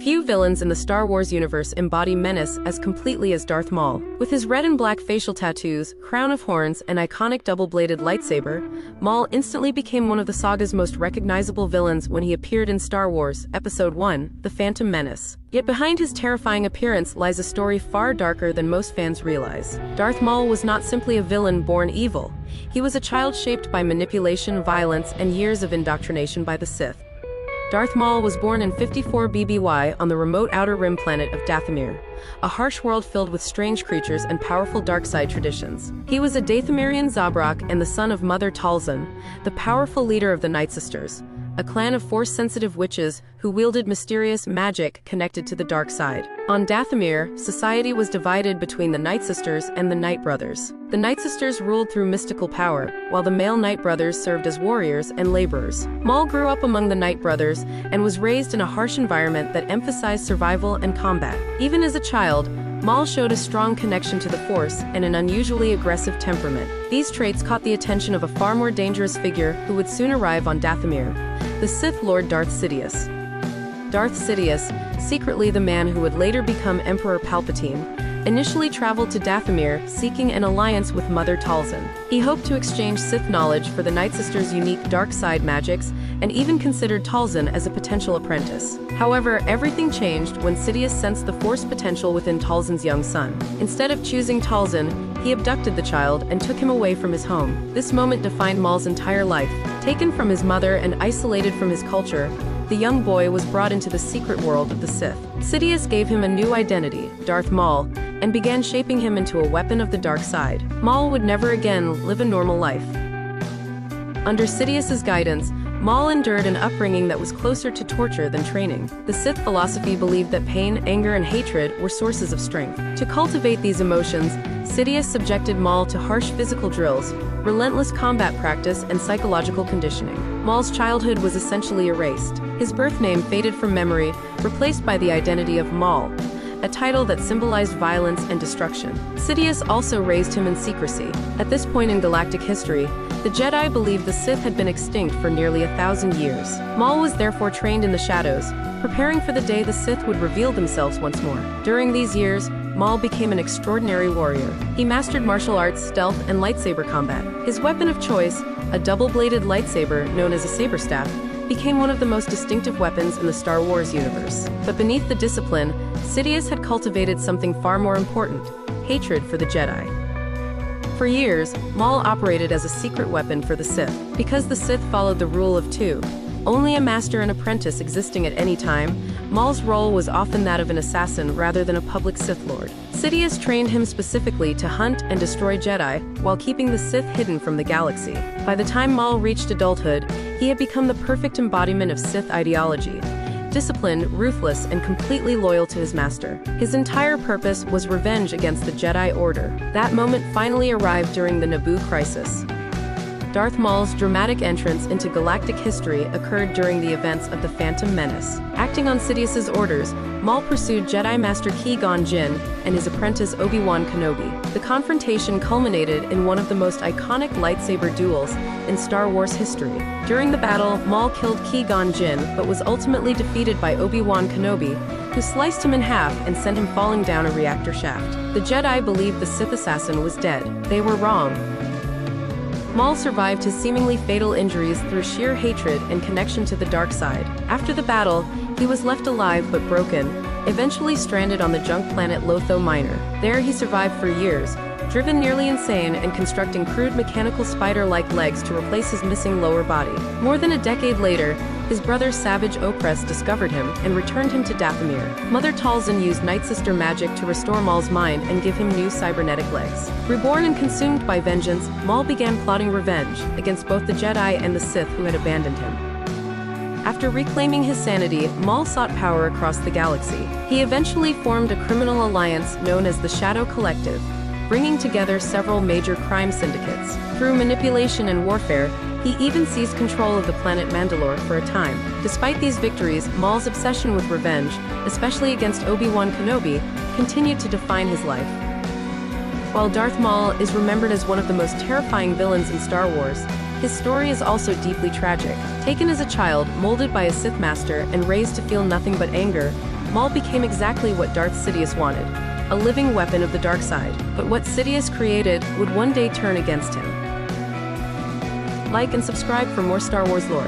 Few villains in the Star Wars universe embody menace as completely as Darth Maul. With his red and black facial tattoos, crown of horns, and iconic double-bladed lightsaber, Maul instantly became one of the saga's most recognizable villains when he appeared in Star Wars Episode I, The Phantom Menace. Yet behind his terrifying appearance lies a story far darker than most fans realize. Darth Maul was not simply a villain born evil. He was a child shaped by manipulation, violence, and years of indoctrination by the Sith. Darth Maul was born in 54 BBY on the remote outer rim planet of Dathomir, a harsh world filled with strange creatures and powerful dark side traditions. He was a Dathomirian Zabrak and the son of Mother Talzin, the powerful leader of the Night Sisters, a clan of Force-sensitive witches who wielded mysterious magic connected to the dark side. On Dathomir, society was divided between the Night Sisters and the Night Brothers. The Night Sisters ruled through mystical power, while the male Night Brothers served as warriors and laborers. Maul grew up among the Night Brothers and was raised in a harsh environment that emphasized survival and combat. Even as a child, Maul showed a strong connection to the Force and an unusually aggressive temperament. These traits caught the attention of a far more dangerous figure who would soon arrive on Dathomir, the Sith Lord Darth Sidious. Darth Sidious, secretly the man who would later become Emperor Palpatine, initially traveled to Dathomir seeking an alliance with Mother Talzin. He hoped to exchange Sith knowledge for the Night Sisters' unique dark side magics and even considered Talzin as a potential apprentice. However, everything changed when Sidious sensed the Force potential within Talzin's young son. Instead of choosing Talzin, he abducted the child and took him away from his home. This moment defined Maul's entire life. Taken from his mother and isolated from his culture, the young boy was brought into the secret world of the Sith. Sidious gave him a new identity, Darth Maul, and began shaping him into a weapon of the dark side. Maul would never again live a normal life. Under Sidious's guidance, Maul endured an upbringing that was closer to torture than training. The Sith philosophy believed that pain, anger, and hatred were sources of strength. To cultivate these emotions, Sidious subjected Maul to harsh physical drills, relentless combat practice, and psychological conditioning. Maul's childhood was essentially erased. His birth name faded from memory, replaced by the identity of Maul, a title that symbolized violence and destruction. Sidious also raised him in secrecy. At this point in galactic history, the Jedi believed the Sith had been extinct for nearly 1,000 years. Maul was therefore trained in the shadows, preparing for the day the Sith would reveal themselves once more. During these years, Maul became an extraordinary warrior. He mastered martial arts, stealth, and lightsaber combat. His weapon of choice, a double-bladed lightsaber known as a saber staff, became one of the most distinctive weapons in the Star Wars universe. But beneath the discipline, Sidious had cultivated something far more important: hatred for the Jedi. For years, Maul operated as a secret weapon for the Sith. Because the Sith followed the rule of two, only a master and apprentice existing at any time, Maul's role was often that of an assassin rather than a public Sith Lord. Sidious trained him specifically to hunt and destroy Jedi, while keeping the Sith hidden from the galaxy. By the time Maul reached adulthood, he had become the perfect embodiment of Sith ideology: disciplined, ruthless, and completely loyal to his master. His entire purpose was revenge against the Jedi Order. That moment finally arrived during the Naboo crisis. Darth Maul's dramatic entrance into galactic history occurred during the events of the Phantom Menace. Acting on Sidious's orders, Maul pursued Jedi Master Qui-Gon Jinn and his apprentice Obi-Wan Kenobi. The confrontation culminated in one of the most iconic lightsaber duels in Star Wars history. During the battle, Maul killed Qui-Gon Jinn, but was ultimately defeated by Obi-Wan Kenobi, who sliced him in half and sent him falling down a reactor shaft. The Jedi believed the Sith assassin was dead. They were wrong. Maul survived his seemingly fatal injuries through sheer hatred and connection to the dark side. After the battle, he was left alive but broken, eventually stranded on the junk planet Lotho Minor. There he survived for years, driven nearly insane and constructing crude mechanical spider-like legs to replace his missing lower body. More than a decade later, his brother Savage Opress discovered him and returned him to Dathomir. Mother Talzin used Night Sister magic to restore Maul's mind and give him new cybernetic legs. Reborn and consumed by vengeance, Maul began plotting revenge against both the Jedi and the Sith who had abandoned him. After reclaiming his sanity, Maul sought power across the galaxy. He eventually formed a criminal alliance known as the Shadow Collective, bringing together several major crime syndicates. Through manipulation and warfare, he even seized control of the planet Mandalore for a time. Despite these victories, Maul's obsession with revenge, especially against Obi-Wan Kenobi, continued to define his life. While Darth Maul is remembered as one of the most terrifying villains in Star Wars, his story is also deeply tragic. Taken as a child, molded by a Sith master, and raised to feel nothing but anger, Maul became exactly what Darth Sidious wanted, a living weapon of the dark side. But what Sidious created would one day turn against him. Like and subscribe for more Star Wars lore.